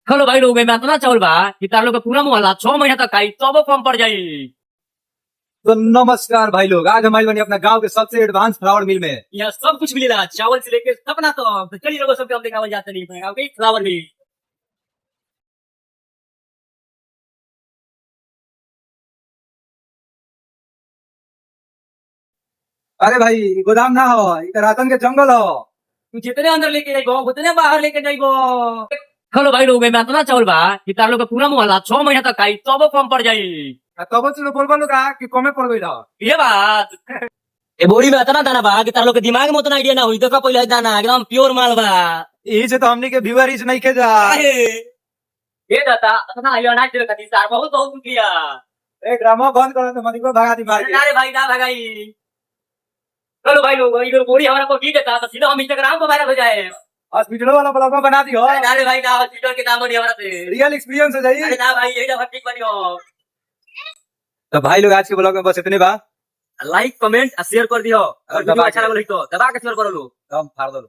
Hello भाई लोग, मैं इतना चावल बा कि तार लोग का पूरा मोहल्ला 6 महीना तक खाई तब फॉर्म पड़ जाई। तो नमस्कार भाई लोग, आज हमारे बनी अपना गांव के सबसे एडवांस फ्लावर मिल में। यहाँ सब कुछ मिलेगा, चावल से लेके सपना तो चलिए लोगों सबके हम दिखावल जाते नहीं गाँव के फ्लावर भी। अरे भाई, ई गोदाम ना हो, इधर रातन के जंगल हो। तू जितने अंदर लेके जाइबो उतने बाहर लेके जाइबो। हेलो भाई लोग, मैं इतना चावल बा कि तार लोग का पूरा मोहल्ला 6 महीना तक खाई तब फॉर्म पड़ जाई। तब से बोल बोलो का कि कमे पड़ गई रहो। ये बात ए बोरी में इतना दाना बा कि तार लोग के दिमाग में उतना आइडिया ना हुई। देखो पहले दाना एकदम प्योर माल बा। यही से तो हमनी के व्यूअर इस नहीं के जा। ये दाता इतना आइडिया ना तेरे खातिर सार बहुत बहुत शुक्रिया। एक ड्रामा बंद करो तो मनी को भगा दी मार के। अरे भाई ना भगाई। चलो भाई लोग, इधर बोरी हमारा को दी देता तो सीधा हम इंस्टाग्राम पर वायरल हो जाए। हॉस्पिटल वाला ब्लॉग बना दियो। अरे भाई ना हॉस्पिटल के नाम नहीं हमारा पे। रियल एक्सपीरियंस हो अरे जाई। ना भाई यही जब ठीक बनियो। तो भाई लोग, आज के ब्लॉग में बस इतने बा। लाइक कमेंट और शेयर कर दियो। और वीडियो अच्छा लगल तो दबा के शेयर करो लो। हम फाड़ दो।